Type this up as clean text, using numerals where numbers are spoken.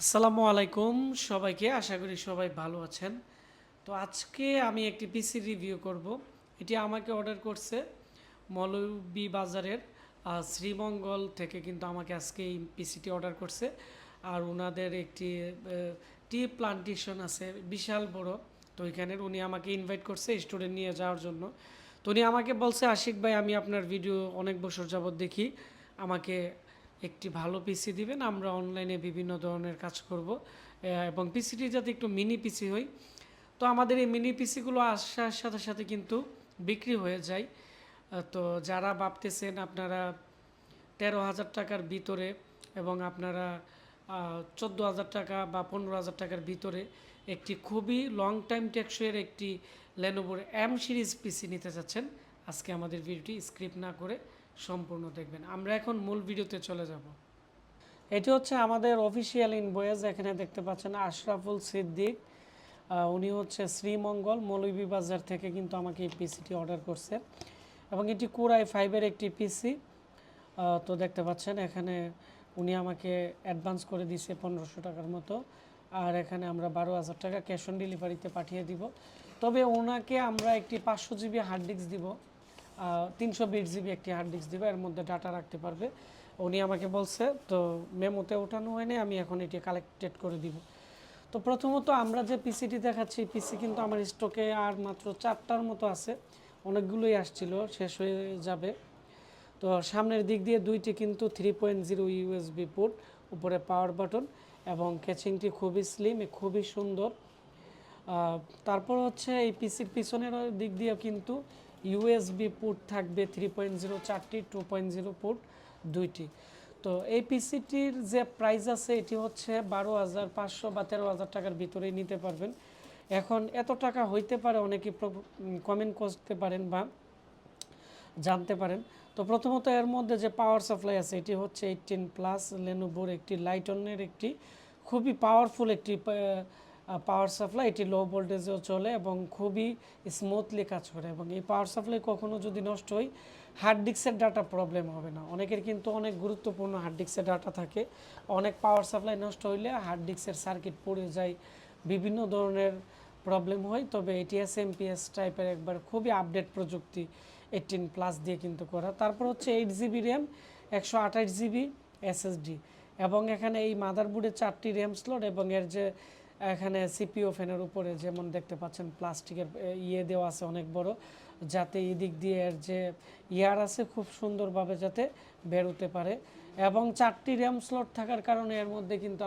আসসালামু আলাইকুম সবাইকে, আশা করি সবাই ভালো আছেন। তো আজকে আমি একটি পিসি রিভিউ করব। এটি আমাকে অর্ডার করছে মৌলভীবাজারের শ্রীমঙ্গল থেকে, কিন্তু আমাকে আজকে এই পিসিটি অর্ডার করছে। আর ওনাদের একটি টি প্লান্টেশন আছে বিশাল বড়। তো এখানের উনি আমাকে ইনভাইট করছে স্টুডেন্ট নিয়ে যাওয়ার জন্য। তো উনি আমাকে বলছে, আশিক ভাই, আমি আপনার ভিডিও অনেক বছর যাবত দেখি, আমাকে একটি ভালো পিসি দিবেন, আমরা অনলাইনে বিভিন্ন ধরনের কাজ করব, এবং পিসিটি যাতে একটু মিনি পিসি হয়। তো আমাদের এই মিনি পিসিগুলো আসার সাথে সাথে কিন্তু বিক্রি হয়ে যায়। তো যারা ভাবতেছেন আপনারা 13,000 টাকার ভিতরে এবং আপনারা 14,000 টাকা বা 15,000 টাকার ভিতরে একটি খুবই লং টাইম টেকসইয়ের একটি লেনোভোর এম সিরিজ পিসি নিতে চাচ্ছেন, আজকে আমাদের ভিডিওটি স্ক্রিপ্ট না করে সম্পূর্ণ দেখবেন। আমরা এখন মূল ভিডিওতে চলে যাব। এটি হচ্ছে আমাদের অফিসিয়াল ইনভয়েস। এখানে দেখতে পাচ্ছেন আশরাফুল সিদ্দিক, উনি হচ্ছে শ্রীমঙ্গল মৌলভীবাজার থেকে কিন্তু আমাকে এই পিসিটি অর্ডার করছে, এবং এটি কোর i5-এর একটি পিসি। তো দেখতে পাচ্ছেন এখানে উনি আমাকে অ্যাডভান্স করে দিছে 1500 টাকার মতো, আর এখানে আমরা 12,000 টাকা ক্যাশ অন ডেলিভারিতে পাঠিয়ে দিব। তবে ওনাকে আমরা একটি 500 জিবি হার্ড ডিস্ক দিব, 320 জিবি একটি হার্ড ডিস্ক দিব, এর মধ্যে ডাটা রাখতে পারবে উনি আমাকে বলছে। তো মেমোতে ওঠানো হয়নি, আমি এখন এটি কালেক্টেড করে দিব। তো প্রথমত আমরা যে পিসিটি দেখাচ্ছি, পিসি কিন্তু আমার স্টকে আর মাত্র 4টার মতো আছে, অনেকগুলোই আসছিল, শেষ হয়ে যাবে। তো সামনের দিক দিয়ে দুইটি কিন্তু 3.0 ইউএসবি পোর্ট, উপরে পাওয়ার বাটন, এবং ক্যাচিংটি খুবই স্লিম, খুবই সুন্দর। তারপর হচ্ছে এই পিসির পিছনের দিক দিয়ে কিন্তু ইউএসবি পোর্ট থাকবে 3.0 চারটি, 2.0 পোর্ট দুইটি। তো এই পিসিটির যে প্রাইস আছে এটি হচ্ছে 12,500 বা 13,000 টাকার ভিতরেই নিতে পারবেন। এখন এত টাকা হইতে পারে, অনেকে কমেন্ট করতে পারেন বা জানতে পারেন। তো প্রথমত এর মধ্যে যে পাওয়ার সাপ্লাই আছে এটি হচ্ছে 18+ লেনোভোর একটি লাইটনের একটি খুবই পাওয়ারফুল একটি পাওয়ার সাপ্লাই। এটি লো ভোল্টেজেও চলে এবং খুবই স্মুথলি কাজ করে, এবং এই পাওয়ার সাপ্লাই কখনো যদি নষ্ট হয় হার্ড ডিস্কের ডাটা প্রবলেম হবে না। অনেকের কিন্তু অনেক গুরুত্বপূর্ণ হার্ড ডিস্কের ডাটা থাকে, অনেক পাওয়ার সাপ্লাই নষ্ট হইলে হার্ড ডিস্কের সার্কিট পড়ে যায়, বিভিন্ন ধরনের প্রবলেম হয়। তবে এটিএস এমপিএস টাইপের একবার খুবই আপডেট প্রযুক্তি 18+ দিয়ে কিন্তু করা। তারপর হচ্ছে 8 জিবি র্যাম, 128 জিবি এসএসডি, এবং এখানে এই মাদারবোর্ডে 4টি র্যাম স্লট, এবং এর যে এখানে সিপিইউ ফ্যানের উপরে যেমন দেখতে পাচ্ছেন প্লাস্টিকের দেওয়া আছে অনেক বড়, যাতে এই দিক দিয়ে এর যে ইয়ার আছে খুব সুন্দরভাবে যাতে বেরোতে পারে, এবং 4টি র্যাম স্লট থাকার কারণে এর মধ্যে কিন্তু